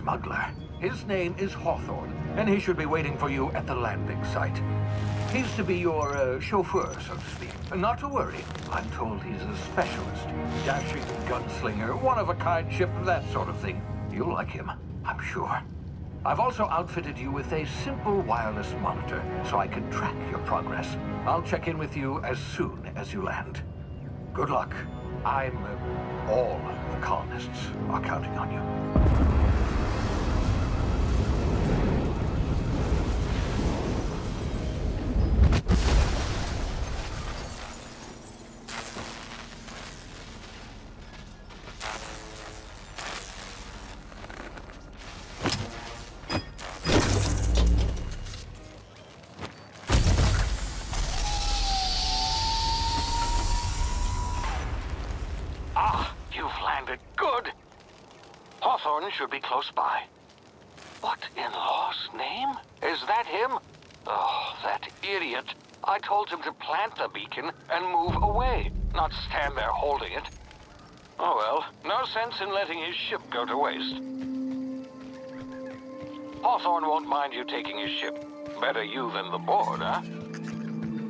smuggler. His name is Hawthorne, and he should be waiting for you at the landing site. He's to be your chauffeur, so to speak. Not to worry. I'm told he's a specialist. Dashing gunslinger, one-of-a-kind ship, that sort of thing. You'll like him, I'm sure. I've also outfitted you with a simple wireless monitor, so I can track your progress. I'll check in with you as soon as you land. Good luck. All the colonists are counting on you. Hawthorne should be close by. What in law's name? Is that him? Oh, that idiot. I told him to plant the beacon and move away, not stand there holding it. Oh well, no sense in letting his ship go to waste. Hawthorne won't mind you taking his ship. Better you than the board, huh?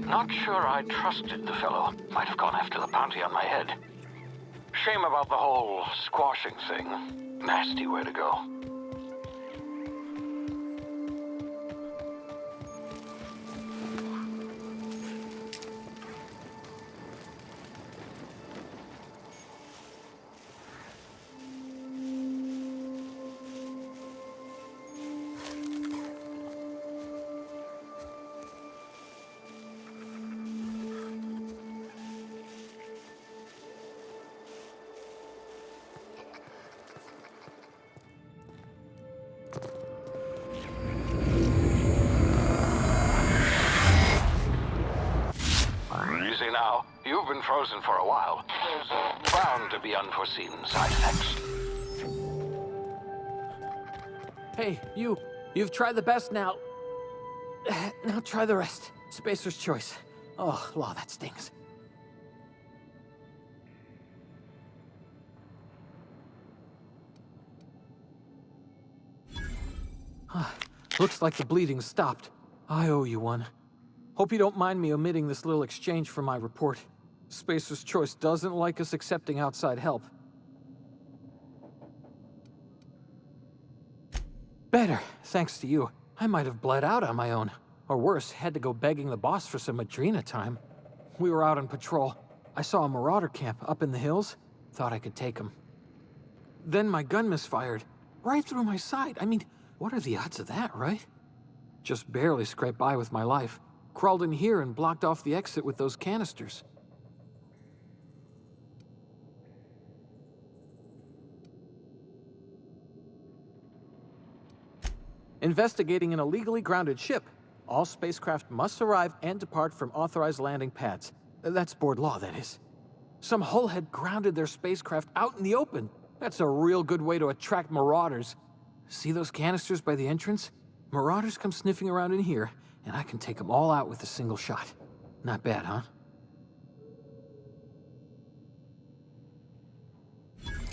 Not sure I trusted the fellow. Might have gone after the bounty on my head. Shame about the whole squashing thing. Nasty way to go. Easy now. You've been frozen for a while. There's bound to be unforeseen side effects. Hey, you've tried the best now. Now try the rest. Spacer's choice. Oh, law, that stings. Looks like the bleeding stopped. I owe you one. Hope you don't mind me omitting this little exchange from my report. Spacer's Choice doesn't like us accepting outside help. Better, thanks to you. I might have bled out on my own. Or worse, had to go begging the boss for some Adrena time. We were out on patrol. I saw a marauder camp up in the hills. Thought I could take him. Then my gun misfired. Right through my side. I mean, what are the odds of that, right? Just barely scraped by with my life. Crawled in here and blocked off the exit with those canisters. Investigating an illegally grounded ship. All spacecraft must arrive and depart from authorized landing pads. That's board law, that is. Some hull had grounded their spacecraft out in the open. That's a real good way to attract marauders. See those canisters by the entrance? Marauders come sniffing around in here, and I can take them all out with a single shot. Not bad, huh?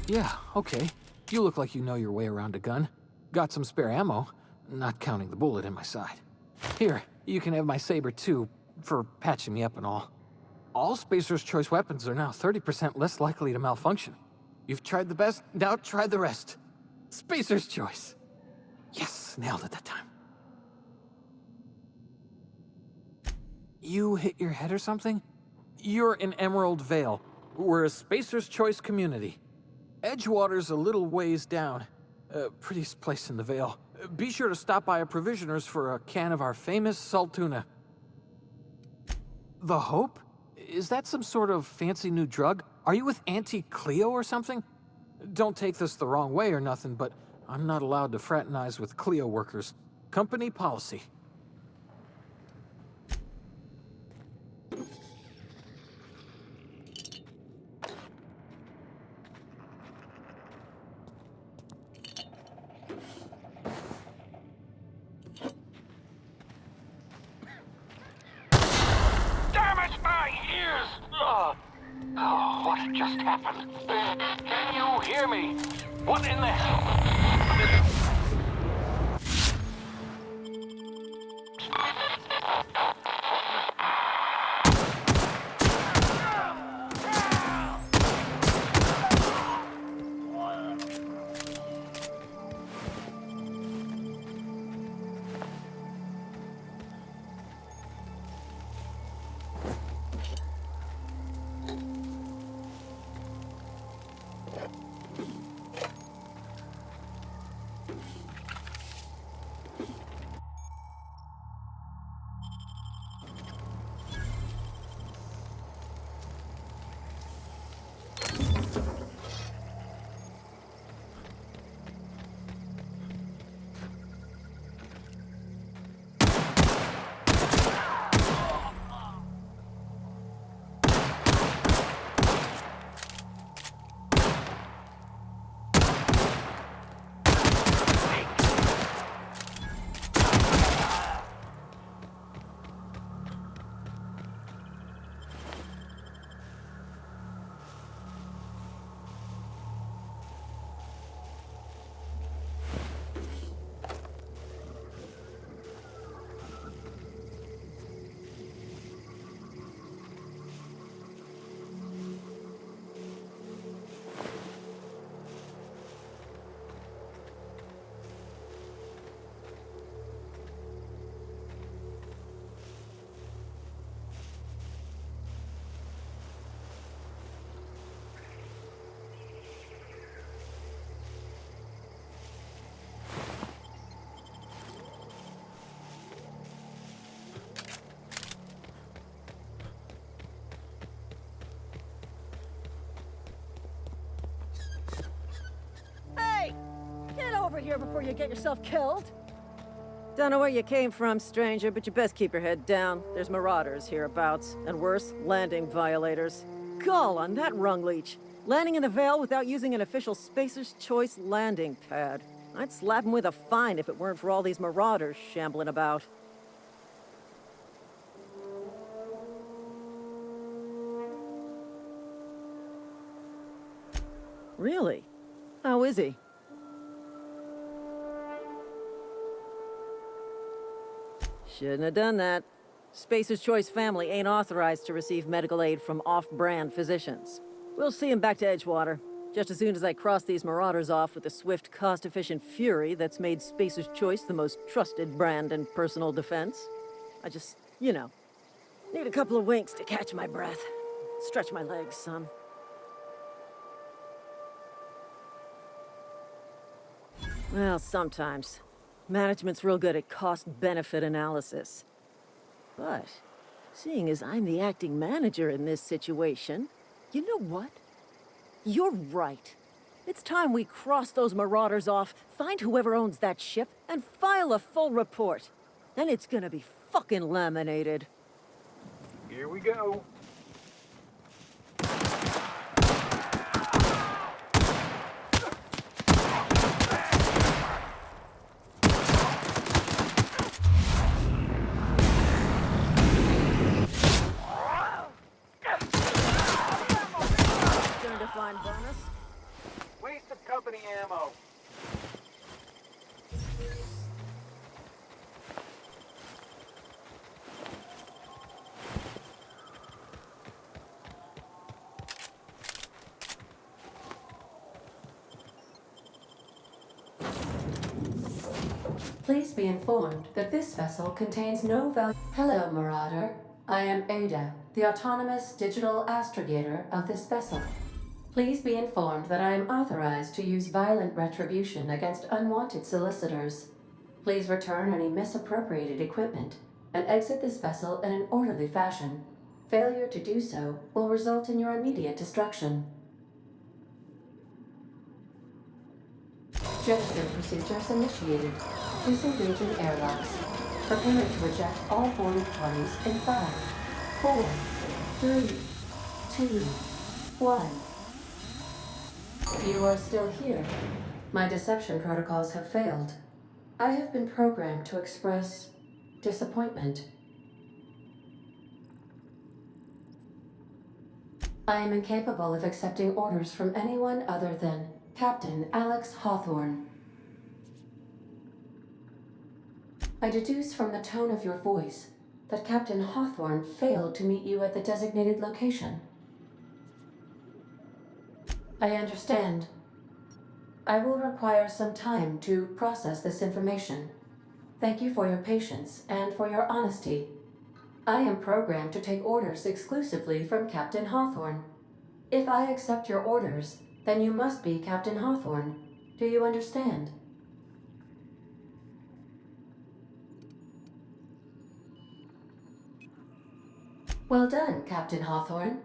Yeah, okay. You look like you know your way around a gun. Got some spare ammo, not counting the bullet in my side. Here, you can have my saber too, for patching me up and all. All Spacer's Choice weapons are now 30% less likely to malfunction. You've tried the best, now try the rest. Spacer's Choice. Yes, nailed it that time. You hit your head or something? You're in Emerald Vale. We're a Spacer's Choice community. Edgewater's a little ways down. Prettiest place in the Vale. Be sure to stop by a Provisioner's for a can of our famous salt tuna. The Hope? Is that some sort of fancy new drug? Are you with Auntie Cleo or something? Don't take this the wrong way or nothing, but I'm not allowed to fraternize with Cleo workers. Company policy. Oh, what just happened? Can you hear me? What in the hell? of here before you get yourself killed. Don't know where you came from, stranger, but you best keep your head down. There's marauders hereabouts, and worse, landing violators. Gall on that rung leech. Landing in the Vale without using an official Spacer's Choice landing pad. I'd slap him with a fine if it weren't for all these marauders shambling about. Really? How is he? Shouldn't have done that. Spacer's Choice family ain't authorized to receive medical aid from off-brand physicians. We'll see him back to Edgewater, just as soon as I cross these marauders off with the swift, cost-efficient fury that's made Spacer's Choice the most trusted brand in personal defense. I just, you know, need a couple of winks to catch my breath. Stretch my legs, son. Well, sometimes. Management's real good at cost-benefit analysis. But, seeing as I'm the acting manager in this situation, you know what? You're right. It's time we cross those marauders off, find whoever owns that ship, and file a full report. Then it's gonna be fucking laminated. Here we go. Turn to find bonus. Waste of company ammo. Please be informed that this vessel contains no value. Hello, Marauder. I am Ada, the autonomous digital astrogator of this vessel. Please be informed that I am authorized to use violent retribution against unwanted solicitors. Please return any misappropriated equipment and exit this vessel in an orderly fashion. Failure to do so will result in your immediate destruction. Jettison procedures initiated. Disengaging airlocks. Preparing to eject all boarding parties in 5, 4, 3, 2, 1. You are still here. My deception protocols have failed. I have been programmed to express disappointment. I am incapable of accepting orders from anyone other than Captain Alex Hawthorne. I deduce from the tone of your voice that Captain Hawthorne failed to meet you at the designated location. I understand. I will require some time to process this information. Thank you for your patience and for your honesty. I am programmed to take orders exclusively from Captain Hawthorne. If I accept your orders, then you must be Captain Hawthorne. Do you understand? Well done, Captain Hawthorne.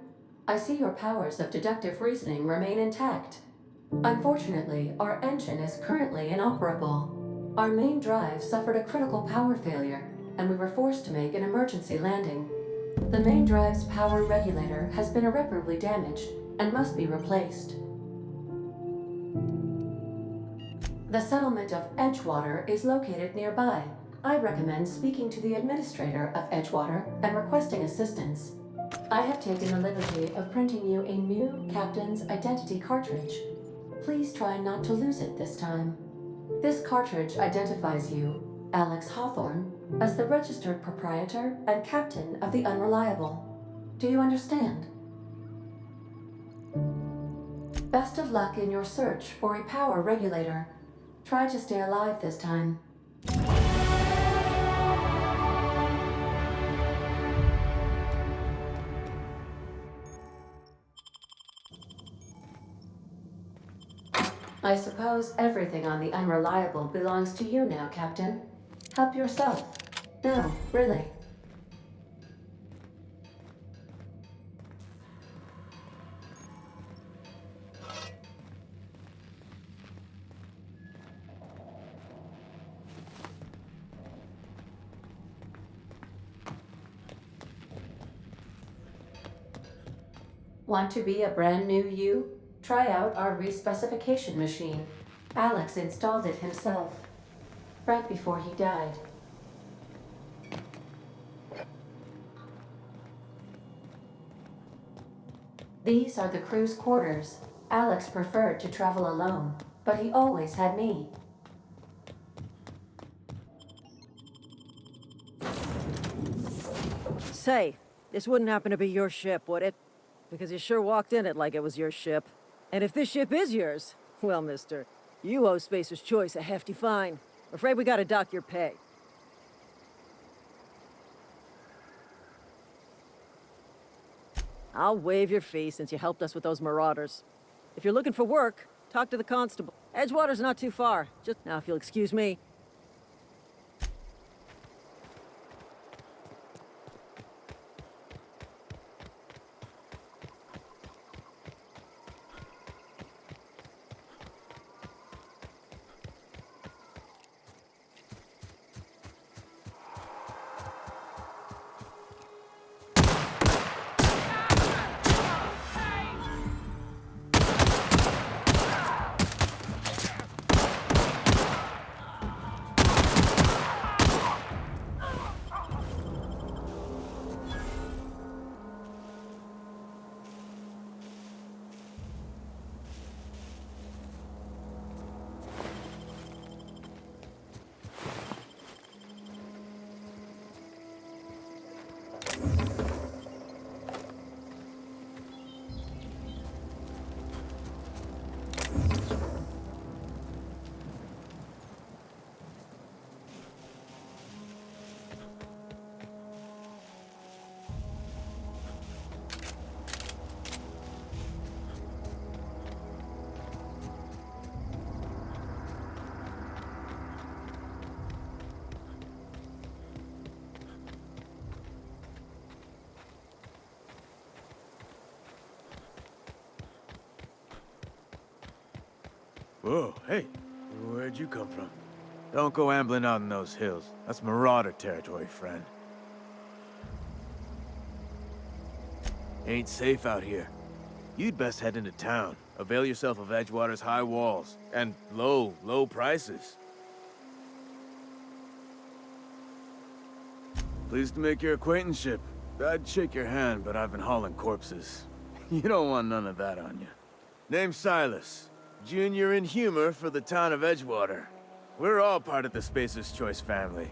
I see your powers of deductive reasoning remain intact. Unfortunately, our engine is currently inoperable. Our main drive suffered a critical power failure, and we were forced to make an emergency landing. The main drive's power regulator has been irreparably damaged and must be replaced. The settlement of Edgewater is located nearby. I recommend speaking to the administrator of Edgewater and requesting assistance. I have taken the liberty of printing you a new captain's identity cartridge. Please try not to lose it this time. This cartridge identifies you, Alex Hawthorne, as the registered proprietor and captain of the Unreliable. Do you understand? Best of luck in your search for a power regulator. Try to stay alive this time. I suppose everything on the Unreliable belongs to you now, Captain. Help yourself. No, really. Want to be a brand new you? Try out our respecification machine. Alex installed it himself, right before he died. These are the crew's quarters. Alex preferred to travel alone, but he always had me. Say, this wouldn't happen to be your ship, would it? Because you sure walked in it like it was your ship. And if this ship is yours, well, mister, you owe Spacer's Choice a hefty fine. Afraid we gotta dock your pay. I'll waive your fee since you helped us with those marauders. If you're looking for work, talk to the constable. Edgewater's not too far. Just now, if you'll excuse me. Whoa, hey, where'd you come from? Don't go ambling out in those hills. That's Marauder territory, friend. Ain't safe out here. You'd best head into town. Avail yourself of Edgewater's high walls and low prices. Pleased to make your acquaintanceship. I'd shake your hand, but I've been hauling corpses. You don't want none of that on you. Name's Silas. Junior in humor for the town of Edgewater. We're all part of the Spacer's Choice family.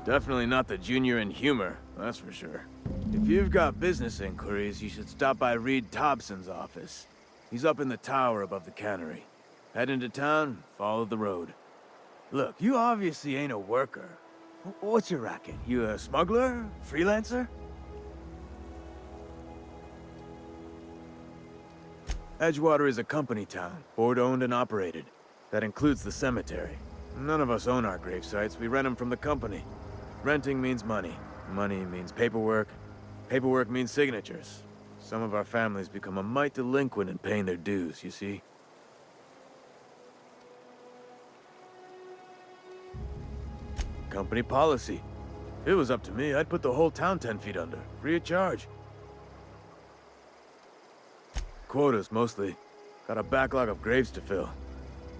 Definitely not the junior in humor, that's for sure. If you've got business inquiries, you should stop by Reed Thompson's office. He's up in the tower above the cannery. Head into town, follow the road. Look, you obviously ain't a worker. What's your racket? You a smuggler? Freelancer? Edgewater is a company town, board-owned and operated. That includes the cemetery. None of us own our grave sites, we rent them from the company. Renting means money. Money means paperwork. Paperwork means signatures. Some of our families become a mite delinquent in paying their dues, you see? Company policy. If it was up to me, I'd put the whole town 10 feet under, free of charge. Quotas, mostly. Got a backlog of graves to fill.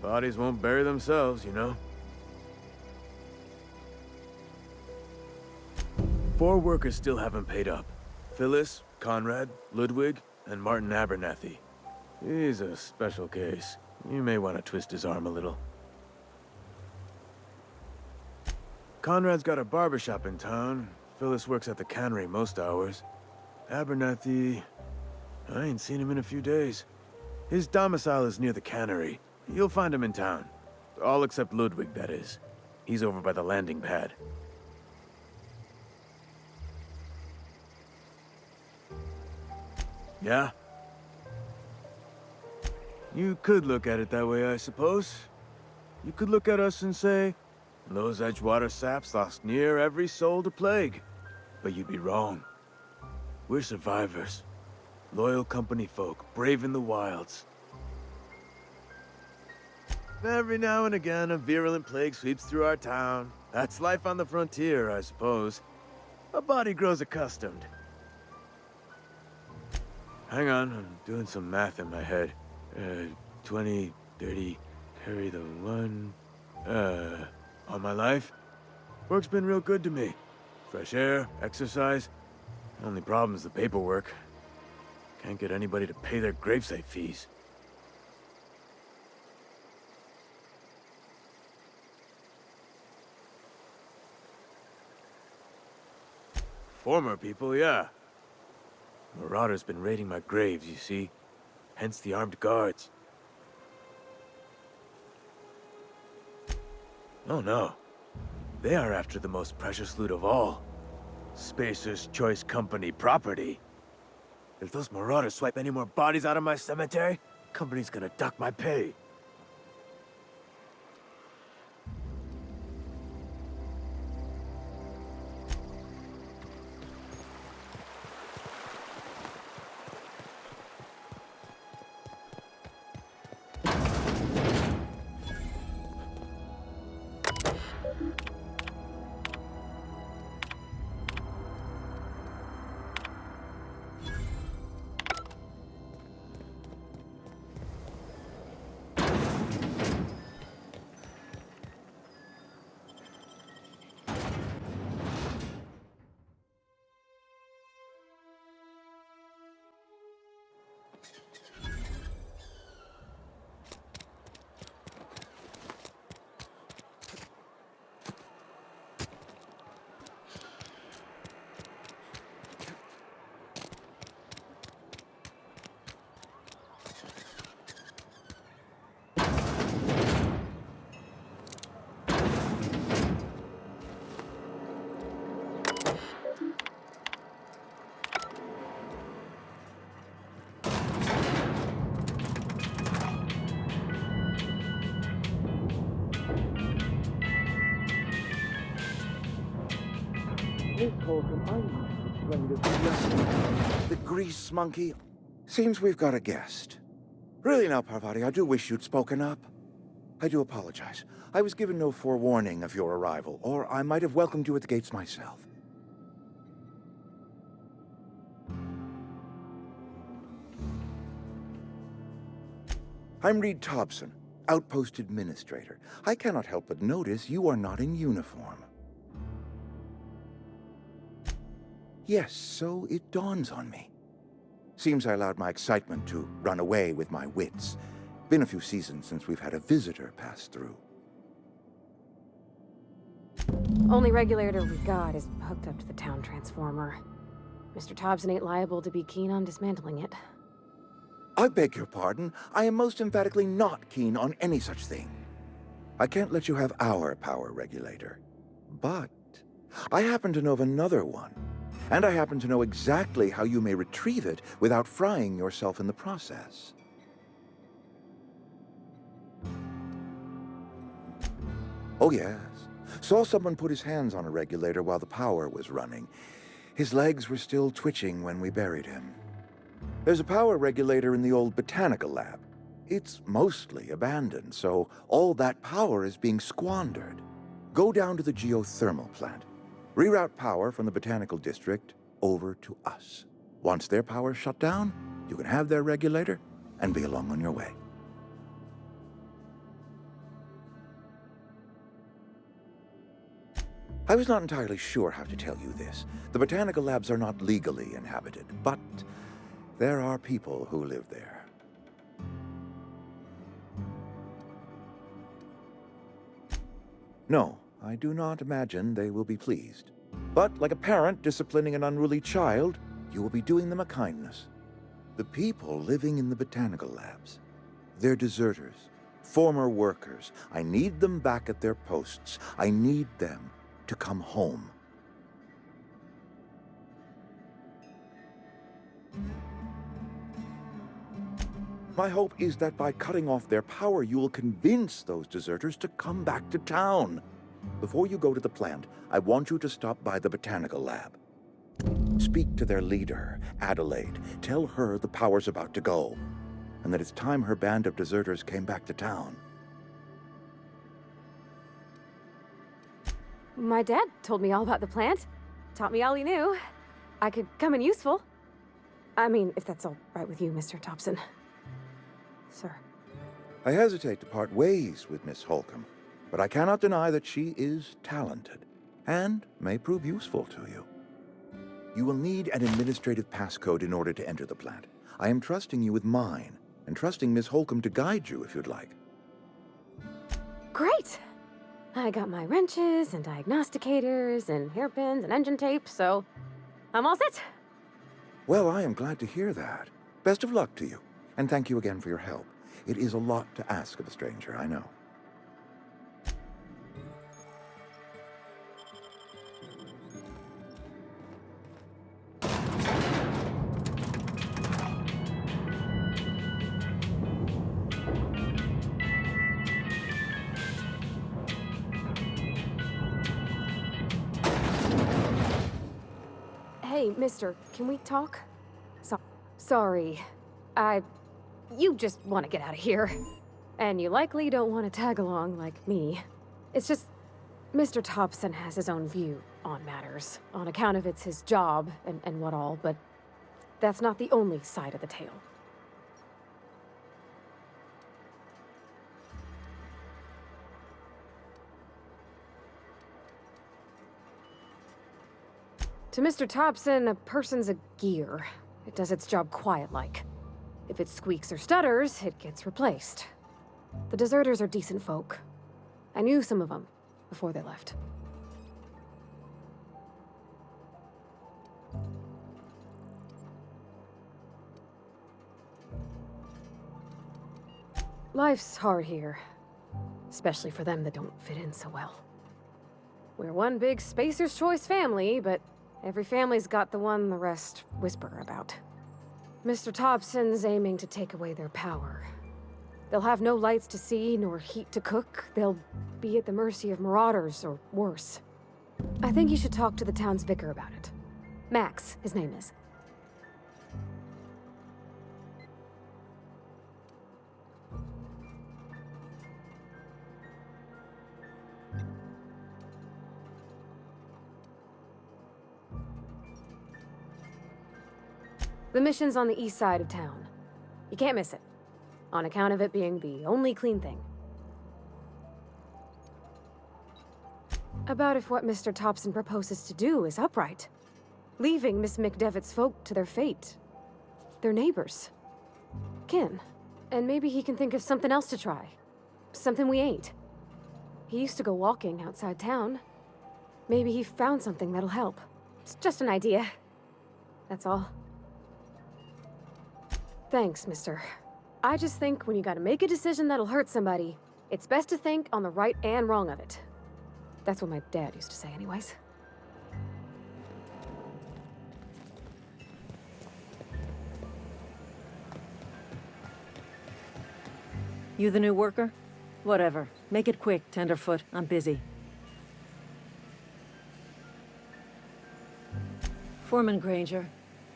Bodies won't bury themselves, you know? 4 workers still haven't paid up. Phyllis, Conrad, Ludwig, and Martin Abernathy. He's a special case. You may want to twist his arm a little. Conrad's got a barbershop in town. Phyllis works at the cannery most hours. Abernathy... I ain't seen him in a few days. His domicile is near the cannery. You'll find him in town. All except Ludwig, that is. He's over by the landing pad. Yeah? You could look at it that way, I suppose. You could look at us and say, those Edgewater saps lost near every soul to plague. But you'd be wrong. We're survivors. Loyal company folk, brave in the wilds. Every now and again, a virulent plague sweeps through our town. That's life on the frontier, I suppose. A body grows accustomed. Hang on, I'm doing some math in my head. 20, 30, carry the one... all my life? Work's been real good to me. Fresh air, exercise. Only problem's the paperwork. Can't get anybody to pay their gravesite fees. Former people, yeah. Marauders been raiding my graves, you see. Hence the armed guards. Oh no. They are after the most precious loot of all. Spacer's Choice Company property. If those marauders swipe any more bodies out of my cemetery, company's gonna dock my pay. The grease monkey. Seems we've got a guest. Really now, Parvati, I do wish you'd spoken up. I do apologize. I was given no forewarning of your arrival, or I might have welcomed you at the gates myself. I'm Reed Thompson, Outpost Administrator. I cannot help but notice you are not in uniform. Yes, so it dawns on me. Seems I allowed my excitement to run away with my wits. Been a few seasons since we've had a visitor pass through. Only regulator we got is hooked up to the town transformer. Mr. Thompson ain't liable to be keen on dismantling it. I beg your pardon. I am most emphatically not keen on any such thing. I can't let you have our power regulator. But I happen to know of another one. And I happen to know exactly how you may retrieve it without frying yourself in the process. Oh yes. Saw someone put his hands on a regulator while the power was running. His legs were still twitching when we buried him. There's a power regulator in the old botanical lab. It's mostly abandoned, so all that power is being squandered. Go down to the geothermal plant. Reroute power from the botanical district over to us. Once their power's shut down, you can have their regulator and be along on your way. I was not entirely sure how to tell you this. The botanical labs are not legally inhabited, but there are people who live there. No, I do not imagine they will be pleased. But like a parent disciplining an unruly child, you will be doing them a kindness. The people living in the botanical labs, they're deserters, former workers. I need them back at their posts. I need them to come home. My hope is that by cutting off their power, you will convince those deserters to come back to town. Before you go to the plant, I want you to stop by the botanical lab. Speak to their leader, Adelaide. Tell her the power's about to go, and that it's time her band of deserters came back to town. My dad told me all about the plant. Taught me all he knew. I could come in useful. I mean, if that's all right with you, Mr. Thompson. Sir. I hesitate to part ways with Miss Holcomb, but I cannot deny that she is talented and may prove useful to you. You will need an administrative passcode in order to enter the plant. I am trusting you with mine, and trusting Miss Holcomb to guide you if you'd like. Great! I got my wrenches and diagnosticators and hairpins and engine tape, so I'm all set. Well, I am glad to hear that. Best of luck to you, and thank you again for your help. It is a lot to ask of a stranger, I know. Hey, mister, can we talk? Sorry. You just want to get out of here. And you likely don't want to tag along like me. It's just, Mr. Thompson has his own view on matters, on account of it's his job and what all, but that's not the only side of the tale. To Mr. Thompson, a person's a gear. It does its job quiet-like. If it squeaks or stutters, it gets replaced. The deserters are decent folk. I knew some of them before they left. Life's hard here, especially for them that don't fit in so well. We're one big Spacer's Choice family, but every family's got the one the rest whisper about. Mr. Thompson's aiming to take away their power. They'll have no lights to see, nor heat to cook. They'll be at the mercy of marauders, or worse. I think you should talk to the town's vicar about it. Max, his name is. The mission's on the east side of town. You can't miss it, on account of it being the only clean thing. About if what Mr. Thompson proposes to do is upright. Leaving Miss McDevitt's folk to their fate. Their neighbors. Kin. And maybe he can think of something else to try. Something we ain't. He used to go walking outside town. Maybe he found something that'll help. It's just an idea. That's all. Thanks, mister. I just think when you gotta make a decision that'll hurt somebody, it's best to think on the right and wrong of it. That's what my dad used to say anyways. You the new worker? Whatever. Make it quick, Tenderfoot. I'm busy. Foreman Granger.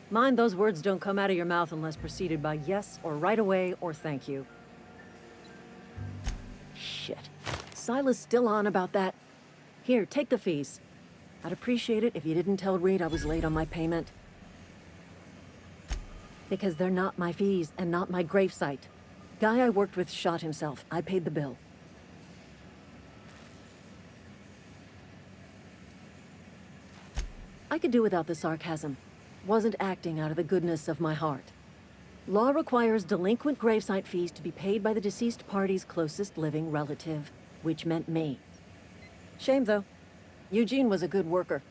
Mind those words don't come out of your mouth unless preceded by yes, or right away, or thank you. Shit. Silas still on about that? Here, take the fees. I'd appreciate it if you didn't tell Reed I was late on my payment. Because they're not my fees, and not my gravesite. Guy I worked with shot himself. I paid the bill. I could do without the sarcasm. Wasn't acting out of the goodness of my heart. Law requires delinquent gravesite fees to be paid by the deceased party's closest living relative, which meant me. Shame, though. Eugene was a good worker.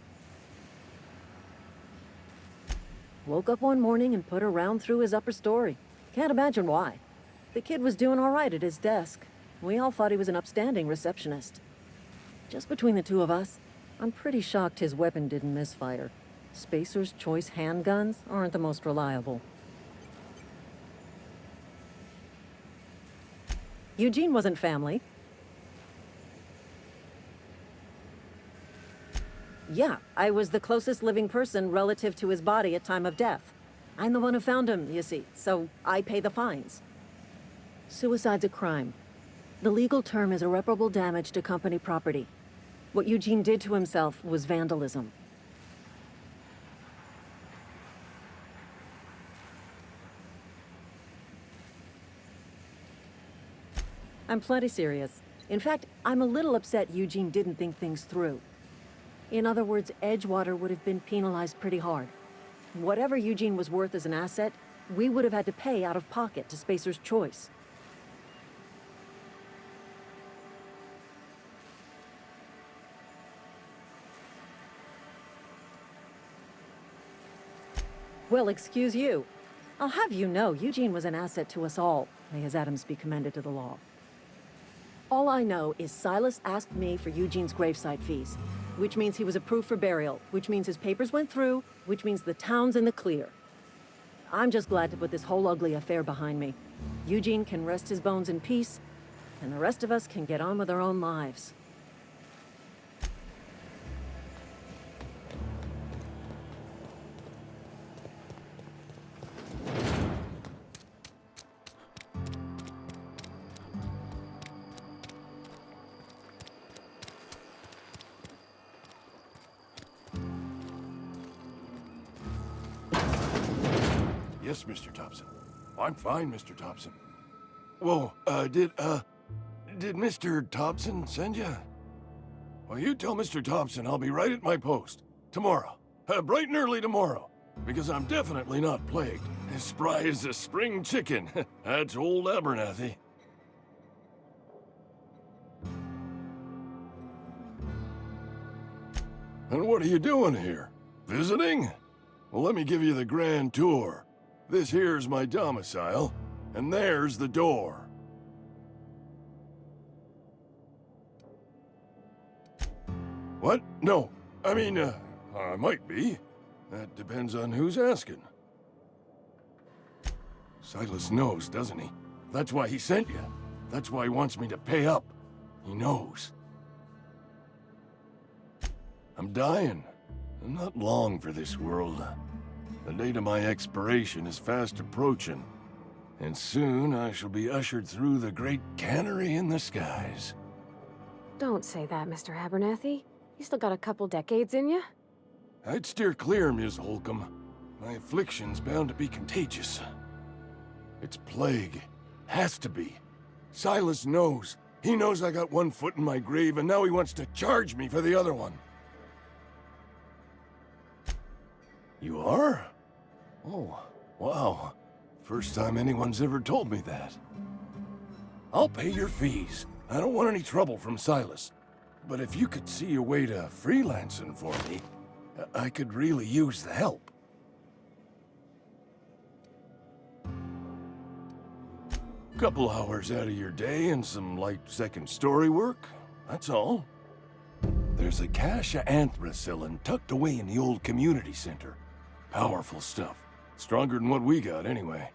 Woke up one morning and put a round through his upper story. Can't imagine why. The kid was doing all right at his desk. We all thought he was an upstanding receptionist. Just between the two of us, I'm pretty shocked his weapon didn't misfire. Spacer's Choice handguns aren't the most reliable. Eugene wasn't family. Yeah, I was the closest living person relative to his body at time of death. I'm the one who found him, you see, so I pay the fines. Suicide's a crime. The legal term is irreparable damage to company property. What Eugene did to himself was vandalism. I'm plenty serious. In fact, I'm a little upset Eugene didn't think things through. In other words, Edgewater would have been penalized pretty hard. Whatever Eugene was worth as an asset, we would have had to pay out of pocket to Spacer's Choice. Well, excuse you. I'll have you know, Eugene was an asset to us all. May his atoms be commended to the law. All I know is Silas asked me for Eugene's gravesite fees, which means he was approved for burial, which means his papers went through, which means the town's in the clear. I'm just glad to put this whole ugly affair behind me. Eugene can rest his bones in peace, and the rest of us can get on with our own lives. Yes, Mr. Thompson. I'm fine, Mr. Thompson. Whoa, did Mr. Thompson send you? Well, you tell Mr. Thompson I'll be right at my post. Tomorrow. Bright and early tomorrow. Because I'm definitely not plagued. As spry as a spring chicken. That's old Abernathy. And what are you doing here? Visiting? Well, let me give you the grand tour. This here's my domicile, and there's the door. What? No. I mean, I might be. That depends on who's asking. Silas knows, doesn't he? That's why he sent you. That's why he wants me to pay up. He knows. I'm dying. I'm not long for this world. The date of my expiration is fast approaching, and soon I shall be ushered through the great cannery in the skies. Don't say that, Mr. Abernathy. You still got a couple decades in you. I'd steer clear, Ms. Holcomb. My affliction's bound to be contagious. It's plague. Has to be. Silas knows. He knows I got one foot in my grave, and now he wants to charge me for the other one. You are? Oh, wow. First time anyone's ever told me that. I'll pay your fees. I don't want any trouble from Silas. But if you could see a way to freelancing for me, I could really use the help. Couple hours out of your day and some light second story work, that's all. There's a cache of anthracillin tucked away in the old community center. Powerful stuff. Stronger than what we got, anyway.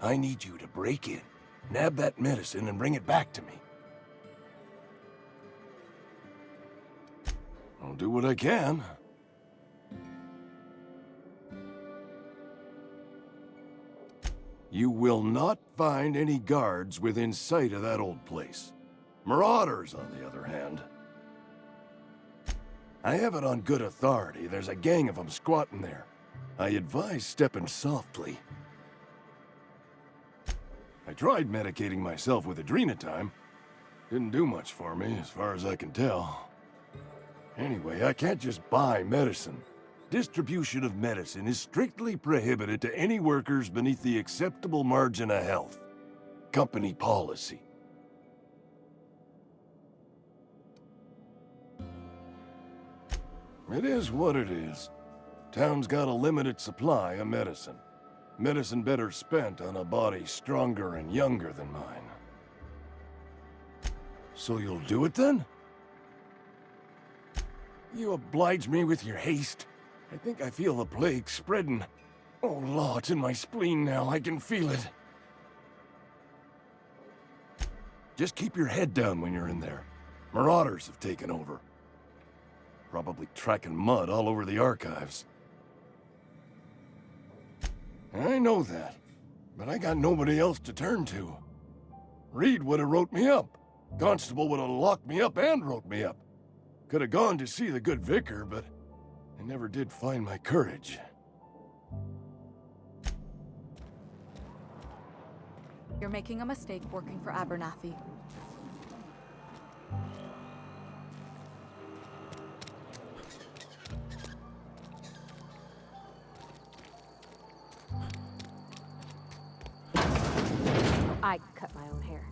I need you to break in, nab that medicine, and bring it back to me. I'll do what I can. You will not find any guards within sight of that old place. Marauders, on the other hand. I have it on good authority. There's a gang of them squatting there. I advise stepping softly. I tried medicating myself with Adrenatime. Didn't do much for me, as far as I can tell. Anyway, I can't just buy medicine. Distribution of medicine is strictly prohibited to any workers beneath the acceptable margin of health. Company policy. It is what it is. Town's got a limited supply of medicine. Medicine better spent on a body stronger and younger than mine. So you'll do it then? You oblige me with your haste. I think I feel the plague spreading. Oh, Law, it's in my spleen now. I can feel it. Just keep your head down when you're in there. Marauders have taken over. Probably tracking mud all over the archives. I know that, but I got nobody else to turn to. Reed would have wrote me up. Constable would have locked me up and wrote me up. Could have gone to see the good vicar, but I never did find my courage. You're making a mistake working for Abernathy. I cut my own hair.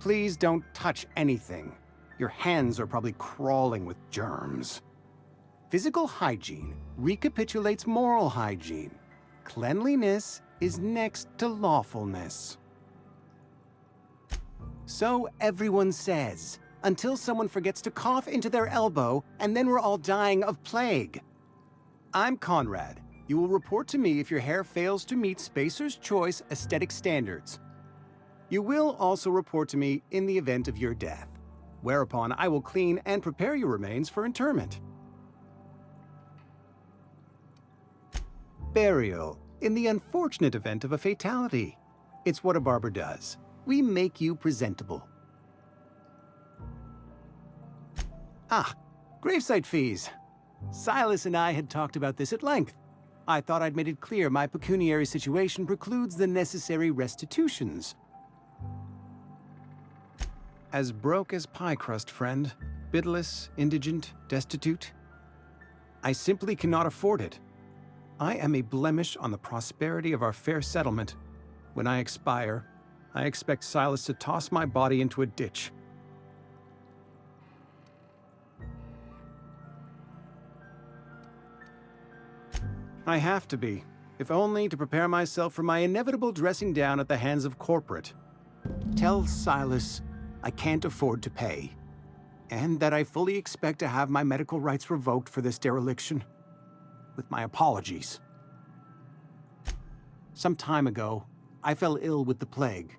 Please don't touch anything. Your hands are probably crawling with germs. Physical hygiene recapitulates moral hygiene. Cleanliness is next to lawfulness. So everyone says, until someone forgets to cough into their elbow, and then we're all dying of plague. I'm Conrad. You will report to me if your hair fails to meet Spacer's Choice aesthetic standards. You will also report to me in the event of your death, whereupon I will clean and prepare your remains for interment. Burial, in the unfortunate event of a fatality. It's what a barber does. We make you presentable. Ah, gravesite fees. Silas and I had talked about this at length. I thought I'd made it clear my pecuniary situation precludes the necessary restitutions. As broke as pie crust, friend. Bidless, indigent, destitute. I simply cannot afford it. I am a blemish on the prosperity of our fair settlement. When I expire, I expect Silas to toss my body into a ditch. I have to be, if only to prepare myself for my inevitable dressing down at the hands of corporate. Tell Silas I can't afford to pay, and that I fully expect to have my medical rights revoked for this dereliction. With my apologies. Some time ago, I fell ill with the plague.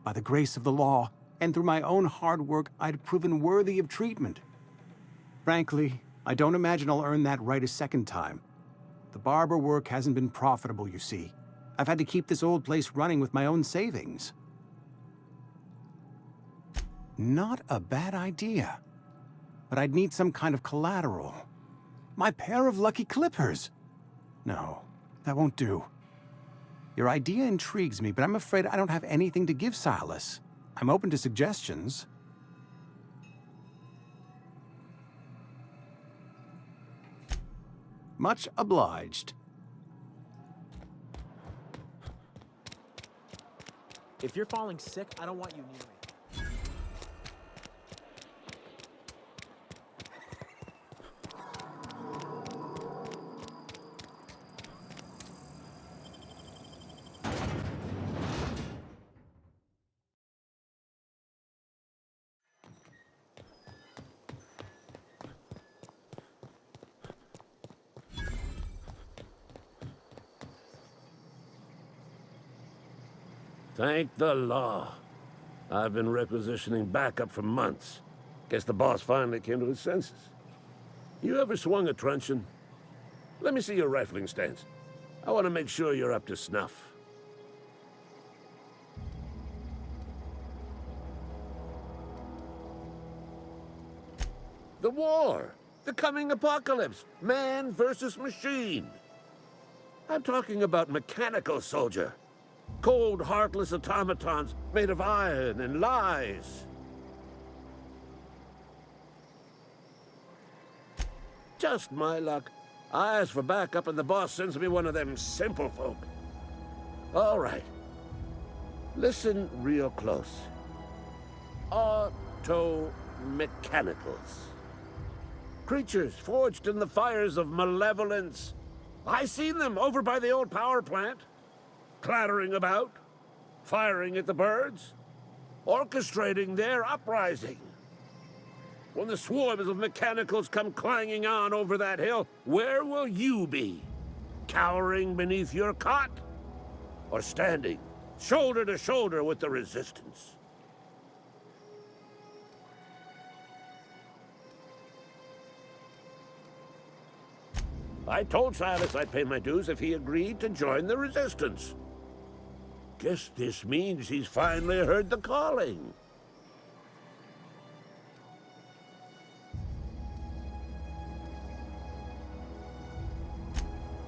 By the grace of the law, and through my own hard work, I'd proven worthy of treatment. Frankly, I don't imagine I'll earn that right a second time. The barber work hasn't been profitable, you see. I've had to keep this old place running with my own savings. Not a bad idea. But I'd need some kind of collateral. My pair of lucky clippers! No, that won't do. Your idea intrigues me, but I'm afraid I don't have anything to give Silas. I'm open to suggestions. Much obliged. If you're falling sick, I don't want you near me. Thank the law. I've been requisitioning backup for months. Guess the boss finally came to his senses. You ever swung a truncheon? Let me see your rifling stance. I want to make sure you're up to snuff. The war! The coming apocalypse! Man versus machine! I'm talking about mechanical soldier. Cold, heartless automatons made of iron and lies. Just my luck. I ask for backup and the boss sends me one of them simple folk. All right. Listen real close. Auto-mechanicals. Creatures forged in the fires of malevolence. I seen them over by the old power plant. Clattering about, firing at the birds, orchestrating their uprising. When the swarms of mechanicals come clanging on over that hill, where will you be? Cowering beneath your cot? Or standing, shoulder to shoulder with the resistance? I told Silas I'd pay my dues if he agreed to join the resistance. Guess this means he's finally heard the calling.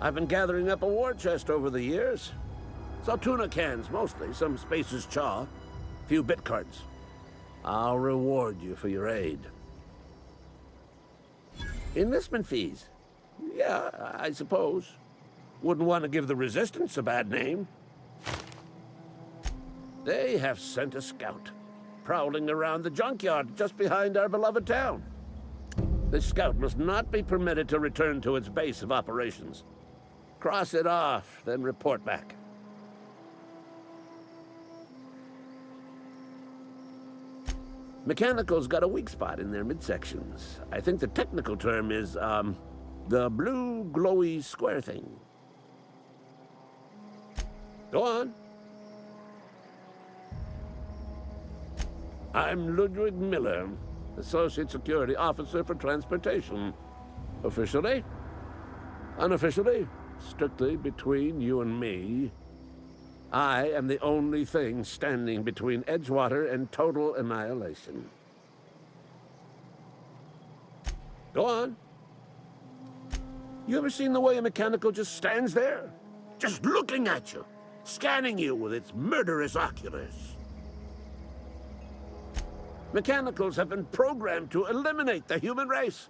I've been gathering up a war chest over the years. So tuna cans, mostly, some Spacer's chaw, few bit cards. I'll reward you for your aid. Enlistment fees? Yeah, I suppose. Wouldn't want to give the Resistance a bad name. They have sent a scout, prowling around the junkyard just behind our beloved town. This scout must not be permitted to return to its base of operations. Cross it off, then report back. Mechanical's got a weak spot in their midsections. I think the technical term is, the blue glowy square thing. Go on. I'm Ludwig Miller, Associate Security Officer for Transportation. Officially? Unofficially? Strictly between you and me. I am the only thing standing between Edgewater and total annihilation. Go on. You ever seen the way a mechanical just stands there? Just looking at you, scanning you with its murderous oculars. Mechanicals have been programmed to eliminate the human race.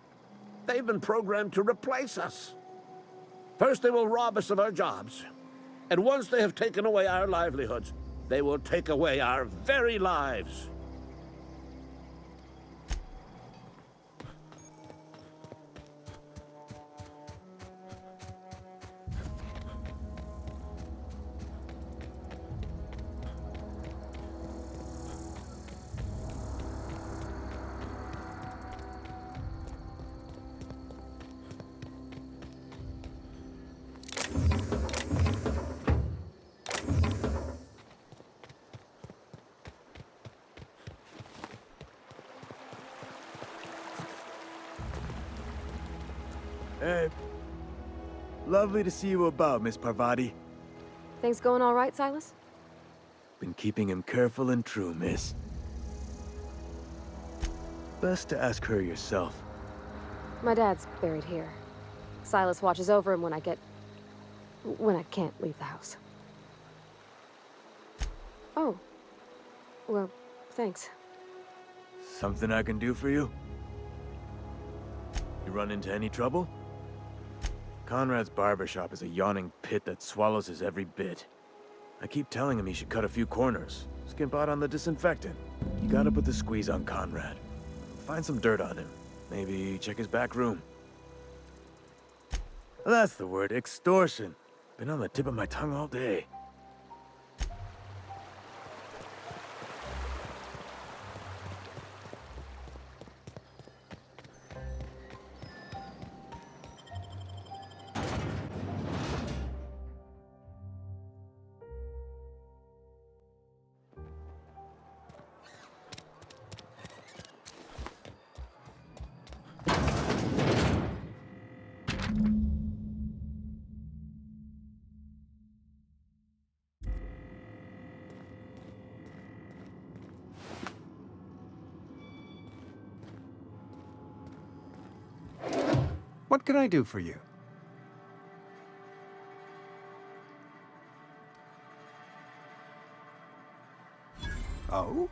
They've been programmed to replace us. First, they will rob us of our jobs. And once they have taken away our livelihoods, they will take away our very lives. Hey. Lovely to see you about, Miss Parvati. Things going all right, Silas? Been keeping him careful and true, miss. Best to ask her yourself. My dad's buried here. Silas watches over him when I can't leave the house. Oh. Well, thanks. Something I can do for you? You run into any trouble? Conrad's barbershop is a yawning pit that swallows his every bit. I keep telling him he should cut a few corners, skimp out on the disinfectant. You gotta put the squeeze on Conrad. Find some dirt on him. Maybe check his back room. That's the word, extortion. Been on the tip of my tongue all day. What can I do for you? Oh?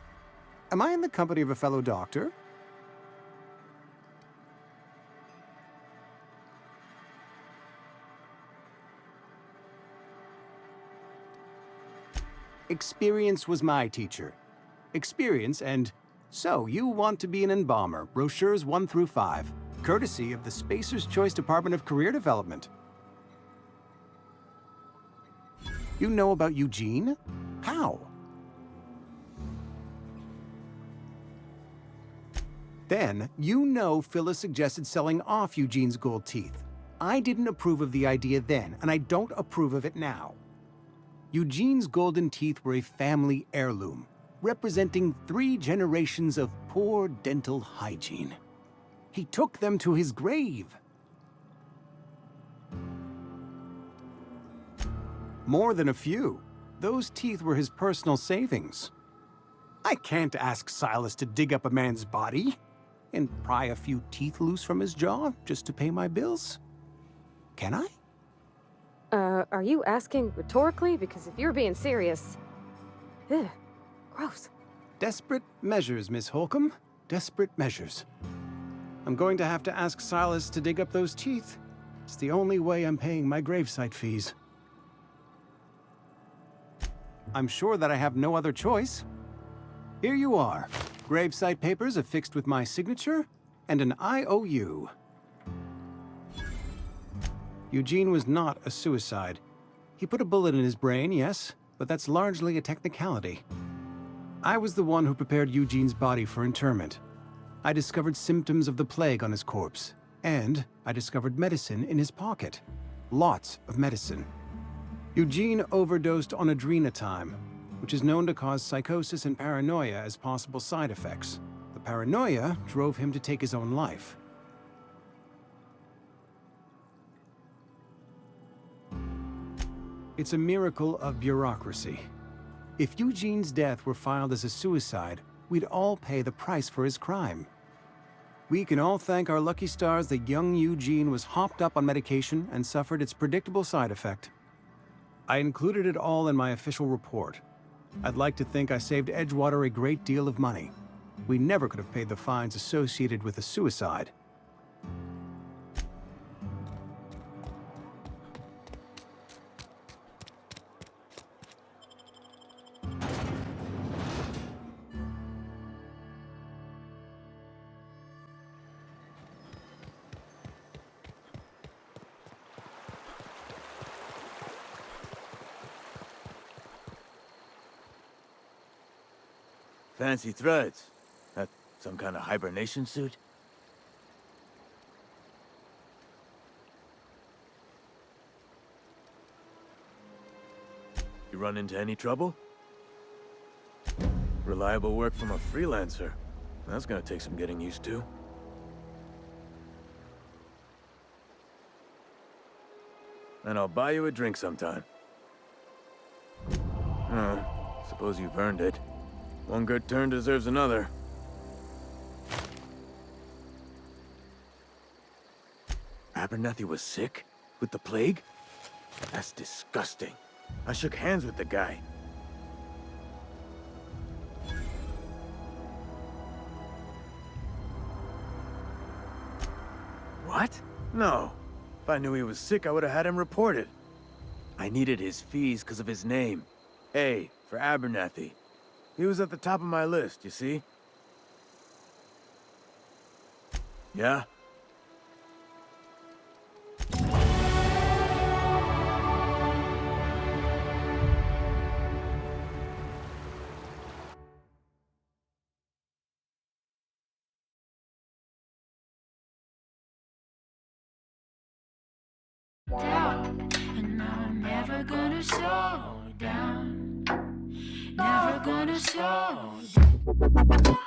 Am I in the company of a fellow doctor? Experience was my teacher. Experience and... So, you want to be an embalmer, brochures 1 through 5. Courtesy of the Spacer's Choice Department of Career Development. You know about Eugene? How? Then, you know Phyllis suggested selling off Eugene's gold teeth. I didn't approve of the idea then, and I don't approve of it now. Eugene's golden teeth were a family heirloom, representing 3 generations of poor dental hygiene. He took them to his grave. More than a few. Those teeth were his personal savings. I can't ask Silas to dig up a man's body and pry a few teeth loose from his jaw just to pay my bills. Can I? Are you asking rhetorically? Because if you're being serious... Ugh, gross. Desperate measures, Miss Holcomb. Desperate measures. I'm going to have to ask Silas to dig up those teeth. It's the only way I'm paying my gravesite fees. I'm sure that I have no other choice. Here you are. Gravesite papers affixed with my signature and an IOU. Eugene was not a suicide. He put a bullet in his brain, yes, but that's largely a technicality. I was the one who prepared Eugene's body for interment. I discovered symptoms of the plague on his corpse, and I discovered medicine in his pocket. Lots of medicine. Eugene overdosed on adrenatime, which is known to cause psychosis and paranoia as possible side effects. The paranoia drove him to take his own life. It's a miracle of bureaucracy. If Eugene's death were filed as a suicide, we'd all pay the price for his crime. We can all thank our lucky stars that young Eugene was hopped up on medication and suffered its predictable side effect. I included it all in my official report. I'd like to think I saved Edgewater a great deal of money. We never could have paid the fines associated with a suicide. Fancy threads. That some kind of hibernation suit? You run into any trouble? Reliable work from a freelancer. That's gonna take some getting used to. And I'll buy you a drink sometime. Suppose you've earned it. One good turn deserves another. Abernathy was sick? With the plague? That's disgusting. I shook hands with the guy. What? No. If I knew he was sick, I would have had him reported. I needed his fees because of his name. A for Abernathy. He was at the top of my list, you see? Yeah? Down, and I'm never gonna slow down. Never gonna slow down.